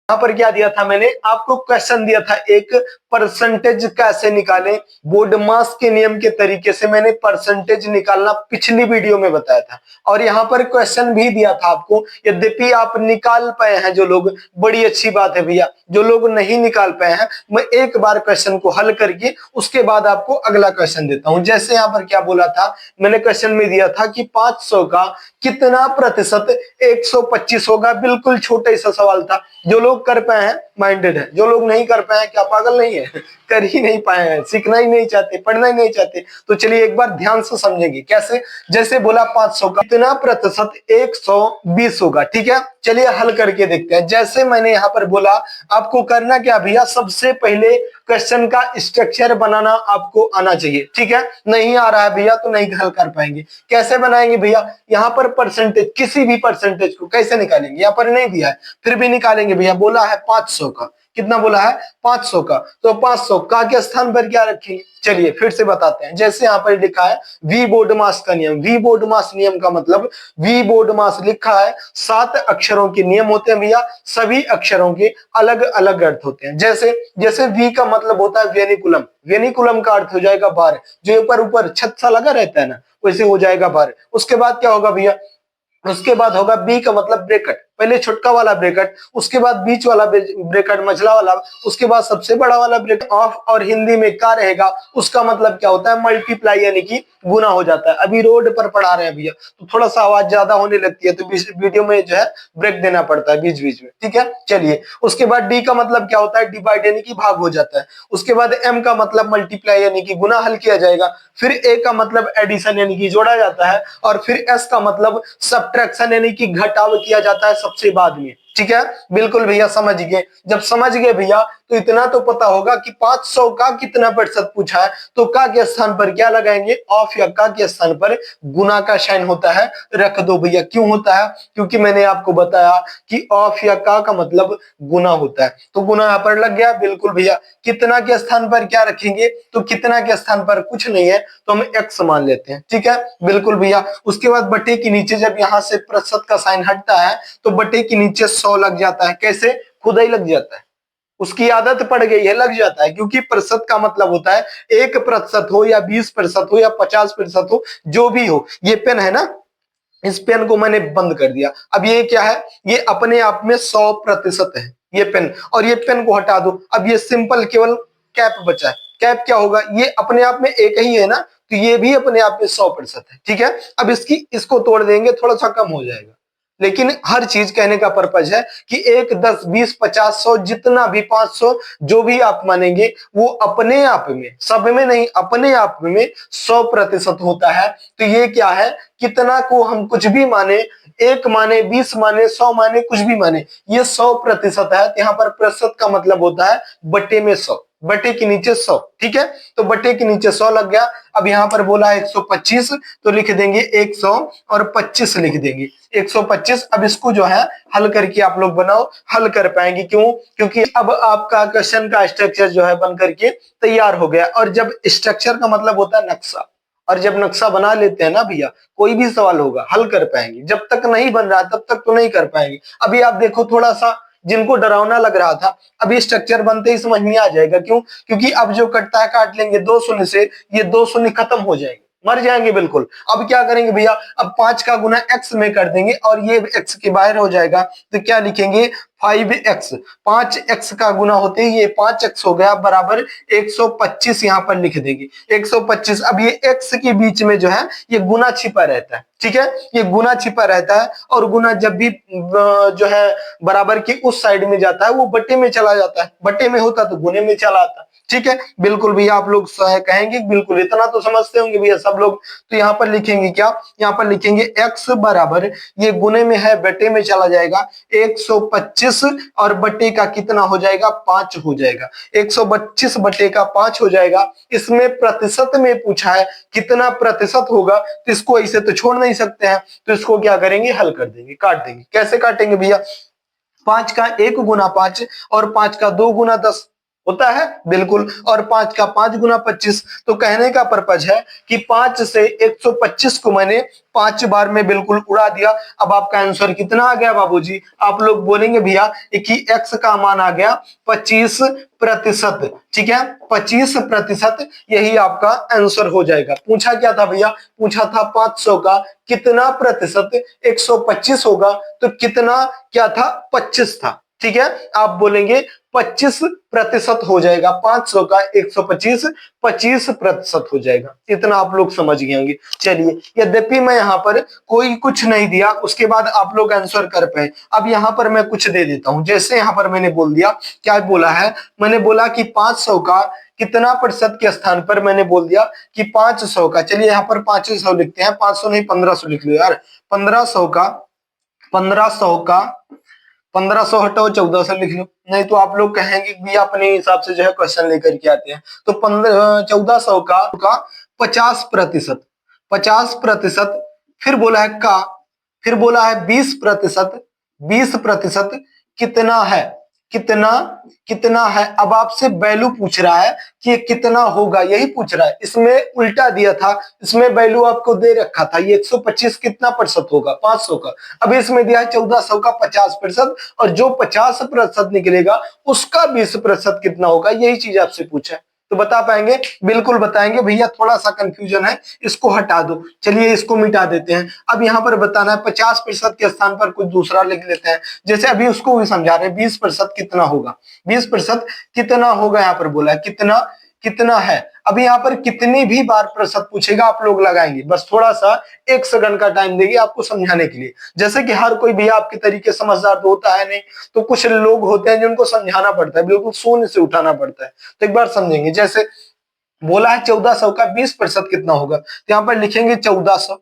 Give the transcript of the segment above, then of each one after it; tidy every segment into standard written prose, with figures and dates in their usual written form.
यहाँ पर क्या दिया था, मैंने आपको क्वेश्चन दिया था एक, परसेंटेज कैसे निकालें। बोर्ड मास के नियम के तरीके से मैंने परसेंटेज निकालना पिछली वीडियो में बताया था, और यहाँ पर क्वेश्चन भी दिया था आपको। यद्यपि आप निकाल पाए हैं जो लोग, बड़ी अच्छी बात है भैया। जो लोग नहीं निकाल पाए हैं, मैं एक बार क्वेश्चन को हल करके उसके बाद आपको अगला क्वेश्चन देता हूं। जैसे यहाँ पर क्या बोला था, मैंने क्वेश्चन में दिया था कि 500 का कितना प्रतिशत 125 होगा। बिल्कुल छोटा सा सवाल था। जो लोग कर पाए हैं माइंडेड है, जो लोग नहीं कर पाए हैं क्या पागल नहीं है, कर ही नहीं पाए हैं, सीखना ही नहीं चाहते, पढ़ना ही नहीं चाहते। तो चलिए एक बार ध्यान से समझेंगे कैसे। जैसे बोला 500 का कितना प्रतिशत 120 होगा, ठीक है। चलिए हल करके देखते हैं। जैसे मैंने यहाँ पर बोला, आपको करना क्या भैया, सबसे पहले क्वेश्चन का स्ट्रक्चर बनाना आपको आना चाहिए, ठीक है। नहीं आ रहा है भैया तो नहीं हल कर पाएंगे। कैसे बनाएंगे भैया, यहाँ पर परसेंटेज, किसी भी परसेंटेज को कैसे निकालेंगे, यहाँ पर नहीं दिया है फिर भी निकालेंगे भैया। बोला है 500 का, कितना बोला है 500 का, तो 500 का के स्थान पर क्या रखेंगे, चलिए फिर से बताते हैं। जैसे यहाँ पर लिखा है वी बोर्ड मास का नियम। वी बोर्ड मास नियम का मतलब, वी बोर्ड मास लिखा है 7 अक्षरों के नियम होते हैं भैया। सभी अक्षरों के अलग अलग अर्थ होते हैं। जैसे जैसे वी का मतलब होता है वेनिकुलम, वेनिकुलम का अर्थ हो जाएगा बार, जो ऊपर ऊपर छत सा लगा रहता है ना, वैसे हो जाएगा बार। उसके बाद क्या होगा भैया, उसके बाद होगा बी का मतलब ब्रैकेट। पहले छोटका वाला ब्रैकेट, उसके बाद बीच वाला ब्रैकेट, मझला वाला, उसके बाद सबसे बड़ा वाला ब्रैकेट ऑफ, और हिंदी में का रहेगा उसका मतलब क्या होता है, मल्टीप्लाई, यानी कि गुना हो जाता है। अभी रोड पर पढ़ा रहे हैं भैया तो थोड़ा सा आवाज ज्यादा होने लगती है, तो वीडियो में जो है ब्रेक देना पड़ता है बीच बीच में, ठीक है। चलिए उसके बाद डी का मतलब क्या होता है, डिवाइड यानी कि भाग हो जाता है। उसके बाद एम का मतलब मल्टीप्लाई यानी कि गुना हल किया जाएगा। फिर ए का मतलब एडिशन यानी कि जोड़ा जाता है। और फिर एस का मतलब सब्ट्रैक्शन यानी कि घटाव किया जाता है सबसे बाद में, ठीक है। बिल्कुल भैया समझ गए। जब समझ गए भैया तो इतना तो पता होगा कि 500 का कितना प्रतिशत पूछा है, तो का के स्थान पर क्या लगाएंगे, ऑफ, या का के स्थान पर गुना का साइन होता है रख दो भैया। क्यों होता है, क्योंकि मैंने आपको बताया कि ऑफ या का मतलब गुना होता है, तो गुना यहाँ पर लग गया। बिल्कुल भैया, कितना के स्थान पर क्या रखेंगे, तो कितना के स्थान पर कुछ नहीं है तो हम एक्स मान लेते हैं, ठीक है। बिल्कुल भैया, उसके बाद बटे के नीचे जब यहाँ से प्रतिशत का साइन हटता है तो बटे के नीचे 100 लग जाता है। कैसे, खुदा ही लग जाता है, उसकी आदत पड़ गई है, लग जाता है। क्योंकि प्रतिशत का मतलब होता है 1% हो या 20% हो या 50% हो, जो भी हो। ये पेन है ना, इस पेन को मैंने बंद कर दिया। अब ये क्या है, ये अपने आप में 100% है ये पेन, और ये पेन को हटा दो। अब ये सिंपल केवल कैप बचा है। कैप क्या होगा, ये अपने आप में एक ही है ना, तो ये भी अपने आप में 100% है, ठीक है। अब इसको तोड़ देंगे, थोड़ा सा कम हो जाएगा। लेकिन हर चीज कहने का पर्पज है कि 1, 10, 20, 50, 100, जितना भी 500, जो भी आप मानेंगे वो अपने आप में, सब में नहीं, अपने आप में 100% होता है। तो ये क्या है, कितना को हम कुछ भी माने, 1 माने, 20 माने, 100 माने, कुछ भी माने, ये 100% है। यहाँ पर प्रतिशत का मतलब होता है बटे में 100, बटे के नीचे 100, ठीक है। तो बटे के नीचे 100 लग गया। अब यहाँ पर बोला 125, तो लिख देंगे 100 और 25 लिख देंगे 125। अब इसको जो है हल करके आप लोग बनाओ, हल कर पाएंगे। क्यों, क्योंकि अब आपका क्वेश्चन का स्ट्रक्चर जो है बन करके तैयार हो गया। और जब स्ट्रक्चर का मतलब होता है नक्शा, और जब नक्शा बना लेते हैं ना भैया, कोई भी सवाल होगा हल कर पाएंगे। जब तक नहीं बन रहा तब तक तो नहीं कर पाएंगे। अभी आप देखो, थोड़ा सा जिनको डरावना लग रहा था, अभी स्ट्रक्चर बनते ही समझ में आ जाएगा। क्यों, क्योंकि अब जो कटता है काट लेंगे 2 शून्य से, ये 2 शून्य खत्म हो जाएंगे, मर जाएंगे बिल्कुल। अब क्या करेंगे भैया, अब 5 का गुना x में कर देंगे और ये x के बाहर हो जाएगा, तो क्या लिखेंगे 5x। 5x का गुना होते ही ये 5x हो गया बराबर 125, यहाँ पर लिख देंगे 125। अब ये x के बीच में जो है ये गुना छिपा रहता है, ठीक है। ये गुना छिपा रहता है, और गुना जब भी जो है बराबर की उस साइड में जाता है वो बटे में चला जाता है। बटे में होता तो गुने में चला आता, ठीक है। बिल्कुल भैया, आप लोग कहेंगे बिल्कुल इतना तो समझते होंगे भैया सब लोग। तो यहाँ पर लिखेंगे क्या, यहाँ पर लिखेंगे x बराबर, ये गुने में है बटे में चला जाएगा 125, और बटे का कितना हो जाएगा 5 हो जाएगा। 125 बटे का 5 हो जाएगा। इसमें प्रतिशत में पूछा है कितना प्रतिशत होगा, तो इसको ऐसे तो छोड़ नहीं सकते हैं, तो इसको क्या करेंगे, हल कर देंगे, काट देंगे। कैसे काटेंगे भैया, 5 का 1 गुना 5 और 5 का 2 गुना 10 होता है बिल्कुल। और 5 का 5 गुना 25, तो कहने का पर्पज है कि 5 से 125 को मैंने 5 बार में बिल्कुल उड़ा दिया। अब आपका आंसर कितना आ गया बाबूजी? आप लोग बोलेंगे भैया कि x का मान आ गया 25%। ठीक है, 25%, यही आपका आंसर हो जाएगा। पूछा क्या था भैया? पूछा था 500 का कितना प्रतिशत 125 होगा, तो कितना क्या था? 25 था। ठीक है, आप बोलेंगे 25% हो जाएगा। 500 का 125 25% हो जाएगा। इतना आप लोग समझ गए होंगे। चलिए, यद्यपि मैं यहाँ पर कोई कुछ नहीं दिया, उसके बाद आप लोग आंसर कर पाए। अब यहाँ पर मैं कुछ दे देता हूं। जैसे यहाँ पर मैंने बोल दिया, क्या बोला है? मैंने बोला कि 500 का कितना प्रतिशत के स्थान पर मैंने बोल दिया कि 500 का, चलिए यहाँ पर 500 लिखते हैं, 500 नहीं 1500 लिख लो यार। 1500 का 1500 हटाओ 1400 लिख लो, नहीं तो आप लोग कहेंगे कि भैया अपने हिसाब से जो है क्वेश्चन लेकर के आते हैं। तो 1400 का 50%, 50%, फिर बोला है का, फिर बोला है 20%, 20% कितना है? कितना कितना है? अब आपसे वैल्यू पूछ रहा है कि ये कितना होगा, यही पूछ रहा है। इसमें उल्टा दिया था, इसमें वैल्यू आपको दे रखा था ये 125 कितना प्रतिशत होगा? 500 का। अब इसमें दिया है 1400 का 50%, और जो 50% निकलेगा उसका 20% कितना होगा, यही चीज आपसे पूछा है। तो बता पाएंगे? बिल्कुल बताएंगे भैया। थोड़ा सा कंफ्यूजन है, इसको हटा दो। चलिए इसको मिटा देते हैं। अब यहाँ पर बताना है 50% के स्थान पर कुछ दूसरा लिख लेते हैं। जैसे अभी उसको भी समझा रहे हैं, 20% कितना होगा? 20% कितना होगा? यहाँ पर बोला है कितना कितना है। अभी यहाँ पर कितनी भी बार प्रतिशत पूछेगा आप लोग लगाएंगे, बस थोड़ा सा 1 सेकंड का टाइम देंगे आपको समझाने के लिए। जैसे कि हर कोई भी आपके तरीके समझदार तो होता है नहीं, तो कुछ लोग होते हैं जिनको समझाना पड़ता है, बिल्कुल शून्य से उठाना पड़ता है। तो एक बार समझेंगे। जैसे बोला है 1400 का 20% कितना होगा, तो यहाँ पर लिखेंगे 1400,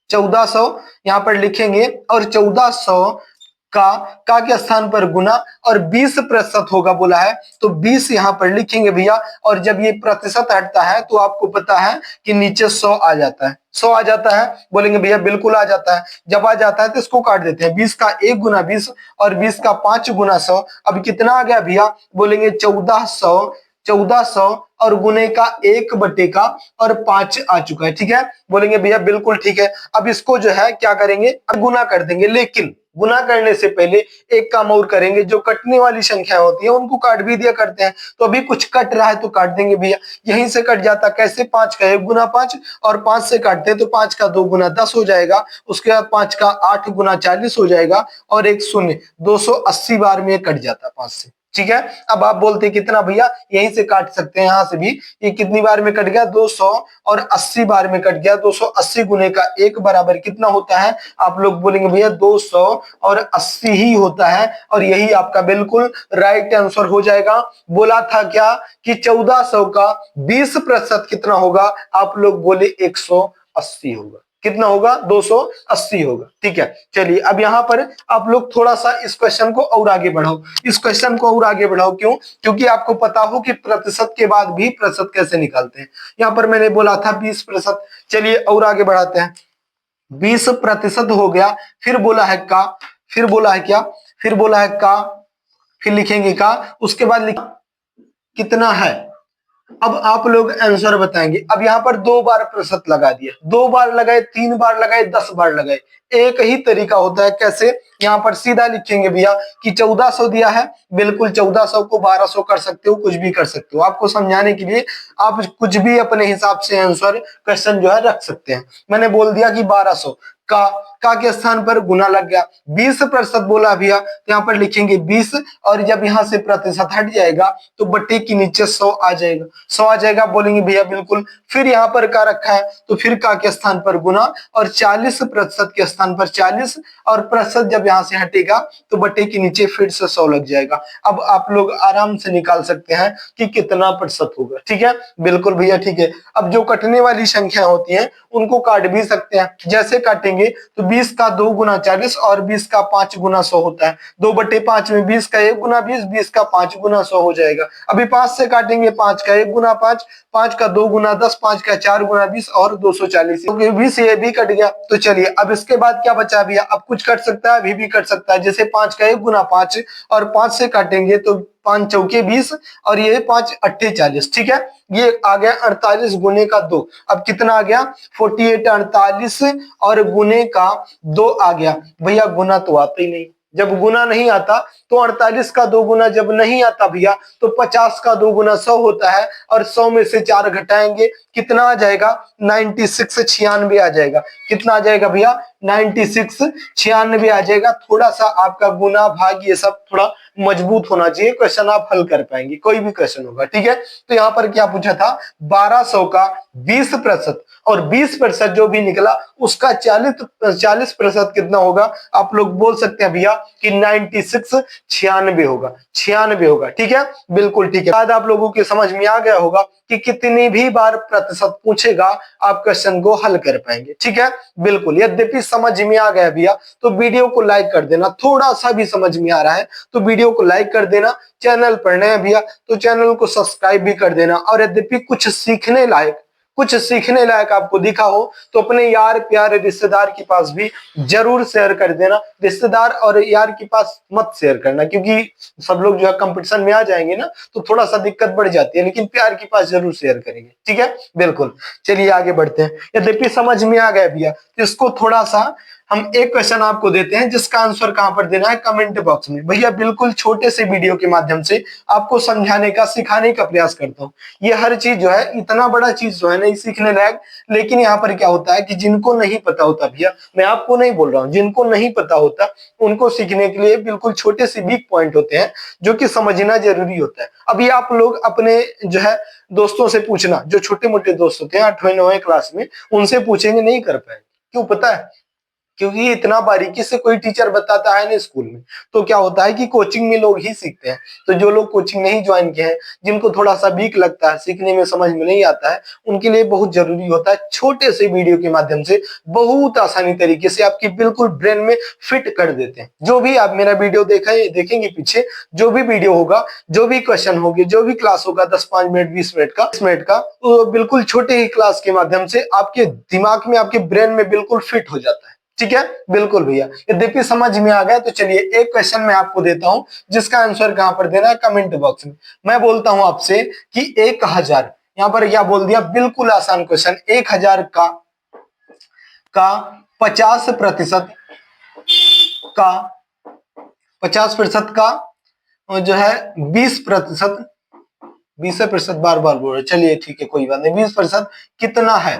1400 यहाँ पर लिखेंगे, और 1400 का के स्थान पर गुना, और 20% होगा बोला है, तो 20 यहाँ पर लिखेंगे भैया। और जब ये प्रतिशत हटता है तो आपको पता है कि नीचे 100 आ जाता है। 100 आ जाता है, बोलेंगे भैया बिल्कुल आ जाता है। जब आ जाता है तो इसको काट देते हैं। 20 का 1 गुना 20, और 20 का 5 गुना 100। अब कितना आ गया भैया? बोलेंगे 1400, 1400 और गुने का 1/का और 5 आ चुका है। ठीक है, बोलेंगे भैया बिल्कुल ठीक है। अब इसको जो है क्या करेंगे? अब गुना कर देंगे, लेकिन गुना करने से पहले एक काम और करेंगे। जो कटने वाली संख्या होती है उनको काट भी दिया करते हैं। तो अभी कुछ कट रहा है तो काट देंगे भैया, यहीं से कट जाता। कैसे? 5 का 1 गुना 5, और 5 से काटते हैं तो 5 का 2 गुना 10 हो जाएगा। उसके बाद 5 का 8 गुना 40 हो जाएगा, और एक शून्य 280 बार में कट जाता 5 से। ठीक है, अब आप बोलते कितना भैया? यहीं से काट सकते हैं, यहां से भी। ये कितनी बार में कट गया? 280 बार में कट गया। 280 गुने का 1 बराबर कितना होता है? आप लोग बोलेंगे भैया 280 ही होता है, और यही आपका बिल्कुल राइट आंसर हो जाएगा। बोला था क्या कि 1400 का 20% कितना होगा? आप लोग बोले 180 होगा। कितना होगा? 280 होगा। ठीक है, चलिए अब यहाँ पर आप लोग थोड़ा सा इस क्वेश्चन को और आगे बढ़ाओ। इस क्वेश्चन को और आगे बढ़ाओ, क्यों? क्योंकि आपको पता हो कि प्रतिशत के बाद भी प्रतिशत कैसे निकालते हैं। यहाँ पर मैंने बोला था 20%। चलिए और आगे बढ़ाते हैं। 20% हो गया, फिर बोला है का, फिर बोला है क्या? फिर बोला है का, फिर लिखेंगे का, उसके बाद कितना है। अब आप लोग आंसर बताएंगे। अब यहाँ पर 2 बार प्रतिशत लगा दिया, 2 बार लगाए, 3 बार लगाए, 10 बार लगाए, एक ही तरीका होता है। कैसे? यहाँ पर सीधा लिखेंगे भैया कि 1400 दिया है, बिल्कुल 1400 को 1200 कर सकते हो, कुछ भी कर सकते हो। आपको समझाने के लिए आप कुछ भी अपने हिसाब से आंसर क्वेश्चन जो है रख सकते हैं। मैंने बोल दिया कि 1200 का के स्थान पर गुना लग गया। 20% बोला भैया, तो यहाँ पर लिखेंगे 20, और जब यहाँ से प्रतिशत हट जाएगा तो बट्टे के नीचे 100 आ जाएगा। 100 आ जाएगा, बोलेंगे भैया बिल्कुल। फिर यहाँ पर का रखा है, तो फिर का के स्थान पर गुना, और 40% के स्थान पर 40, और प्रतिशत जब यहाँ से हटेगा तो बट्टे के नीचे फिर से 100 लग जाएगा। अब आप लोग आराम से निकाल सकते हैं कि कितना प्रतिशत होगा। ठीक है, बिल्कुल भैया ठीक है। अब जो कटने वाली संख्या होती है उनको काट भी सकते हैं। जैसे काटेंगे तो 20 का 2 गुना 40, और 20 का 5 गुना 100 होता है। 2/5 में 20 का 1 गुना 20, 20 का 5 गुना 100 हो जाएगा। अभी 5 से काटेंगे, 5 का 1 गुना 5, 5 का 2 गुना 10, 5 का 4 गुना 20, और 240। तो 20 ये भी कट गया। तो चलिए अब इसके बाद क्या बचा भैया? अब कुछ कट सकता है, अभी भी कट सकता है। जैसे 5 का 1 गुना 5, और 5 से काटेंगे तो 5 चौके 20 और ये 5 अट्ठे 40, ठीक है। ये आ गया 48 गुने का 2। अब कितना आ गया 48 48 और गुने का 2 आ गया। भैया गुना तो आता ही नहीं, जब गुना नहीं आता तो 48 का 2 गुना जब नहीं आता भैया तो 50 का 2 गुना 100 होता है और 100 में से 4 घटाएंगे कितना आ जाएगा 96 96 आ जाएगा। कितना आ जाएगा भैया 96 96 आ जाएगा। थोड़ा सा आपका गुना भाग ये सब थोड़ा मजबूत होना चाहिए, क्वेश्चन आप हल कर पाएंगे, कोई भी क्वेश्चन होगा, ठीक है। तो यहाँ पर क्या पूछा था 1200 का 20% और 20% जो भी निकला उसका 40% कितना होगा। आप लोग बोल सकते हैं भैया कि 96 96 होगा, 96 होगा, ठीक है, बिल्कुल ठीक है। बाद आप लोगों के समझ में आ गया होगा कि कितनी भी बार प्रतिशत पूछेगा आप क्वेश्चन को हल कर पाएंगे, ठीक है, बिल्कुल। यद्यपि समझ में आ गया भैया तो वीडियो को लाइक कर देना, थोड़ा सा भी समझ में आ रहा है तो वीडियो को लाइक कर देना। चैनल पर नए हैं भैया तो चैनल को सब्सक्राइब भी कर देना। और यद्यपि कुछ सीखने लायक आपको दिखा हो तो अपने यार प्यारे रिश्तेदार के पास भी जरूर शेयर कर देना। रिश्तेदार और यार के पास मत शेयर करना, क्योंकि सब लोग जो है कंपटीशन में आ जाएंगे ना तो थोड़ा सा दिक्कत बढ़ जाती है, लेकिन प्यार के पास जरूर शेयर करेंगे, ठीक है, बिल्कुल। चलिए आगे बढ़ते हैं। यद्यपि समझ में आ गया भैया तो इसको थोड़ा सा हम एक क्वेश्चन आपको देते हैं जिसका आंसर कहां पर देना है कमेंट बॉक्स में। भैया बिल्कुल छोटे से वीडियो के माध्यम से आपको समझाने का सिखाने का प्रयास करता हूँ। ये हर चीज जो है इतना बड़ा चीज जो है नहीं सीखने लायक, लेकिन यहाँ पर क्या होता है कि जिनको नहीं पता होता भैया, मैं आपको नहीं बोल रहा हूँ, जिनको नहीं पता होता उनको सीखने के लिए बिल्कुल छोटे से वीक पॉइंट होते हैं जो कि समझना जरूरी होता है। अभी आप लोग अपने जो है दोस्तों से पूछना, जो छोटे मोटे दोस्त होते हैं 8वीं 9वीं क्लास में, उनसे पूछेंगे नहीं कर पाएंगे। क्यों पता है? क्योंकि इतना बारीकी से कोई टीचर बताता है ना स्कूल में। तो क्या होता है कि कोचिंग में लोग ही सीखते हैं। तो जो लोग कोचिंग नहीं ज्वाइन किए हैं, जिनको थोड़ा सा वीक लगता है, सीखने में समझ में नहीं आता है, उनके लिए बहुत जरूरी होता है छोटे से वीडियो के माध्यम से बहुत आसानी तरीके से आपकी बिल्कुल ब्रेन में फिट कर देते हैं। जो भी आप मेरा वीडियो देखेंगे पीछे जो भी वीडियो होगा, जो भी क्वेश्चन होंगे, जो भी क्लास होगा 10-5 मिनट 20 मिनट का तो बिल्कुल छोटे ही क्लास के माध्यम से आपके दिमाग में, आपके ब्रेन में बिल्कुल फिट हो जाता है, ठीक है, बिल्कुल भैया। यद्यपि समझ में आ गया तो चलिए एक क्वेश्चन मैं आपको देता हूं जिसका आंसर कहां पर देना है कमेंट बॉक्स में। मैं बोलता हूं आपसे कि 1000, यहां पर क्या बोल दिया, बिल्कुल आसान क्वेश्चन। 1000 का 50% का 50% का जो है 20%, 20% बार बार बोल रहे, चलिए ठीक है कोई बात नहीं। 20% कितना है,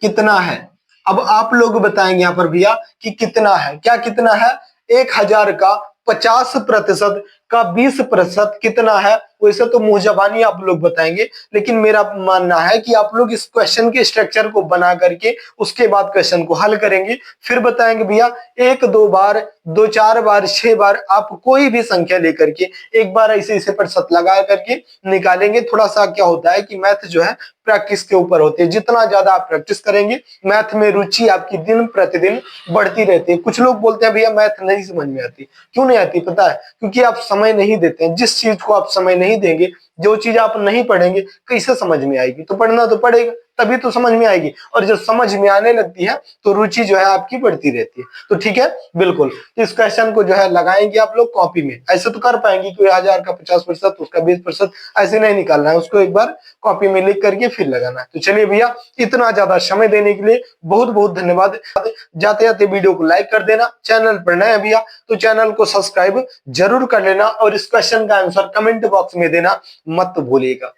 कितना है? अब आप लोग बताएंगे यहाँ पर भैया कि कितना है, क्या कितना है? 1000 का 50% का 20% कितना है? वैसे तो मुंह जबानी आप लोग बताएंगे, लेकिन मेरा मानना है कि आप लोग इस क्वेश्चन के स्ट्रक्चर को बना करके उसके बाद क्वेश्चन को हल करेंगे, फिर बताएंगे भैया 1 2 बार, 2 4 बार, 6 बार, आप कोई भी संख्या लेकर के एक बार ऐसे प्रतिशत लगा करके निकालेंगे। थोड़ा सा क्या होता है कि मैथ जो है प्रैक्टिस के ऊपर होती है। जितना ज्यादा आप प्रैक्टिस करेंगे, मैथ में रुचि आपकी दिन प्रतिदिन बढ़ती रहती है। कुछ लोग बोलते हैं भैया मैथ नहीं समझ में आती। क्यों नहीं आती पता है? क्योंकि आप समय नहीं देते हैं। जिस चीज को आप समय नहीं देंगे, जो चीज आप नहीं पढ़ेंगे, कैसे समझ में आएगी? तो पढ़ना तो पड़ेगा, तभी तो समझ में आएगी। और जब समझ में आने लगती है तो रुचि जो है आपकी बढ़ती रहती है। तो ठीक है, बिल्कुल। तो इस क्वेश्चन को जो है लगाएंगे आप लोग कॉपी में। ऐसे तो कर पाएंगे कि 1000 का 50%, उसका 20%, ऐसे नहीं निकालना है, उसको एक बार कॉपी में लिख करके फिर लगाना है। तो चलिए भैया, इतना ज्यादा समय देने के लिए बहुत बहुत धन्यवाद। जाते जाते वीडियो को लाइक कर देना। चैनल पर नए हैं भैया तो चैनल को सब्सक्राइब जरूर कर लेना और इस क्वेश्चन का आंसर कमेंट बॉक्स में देना मत भूलिएगा।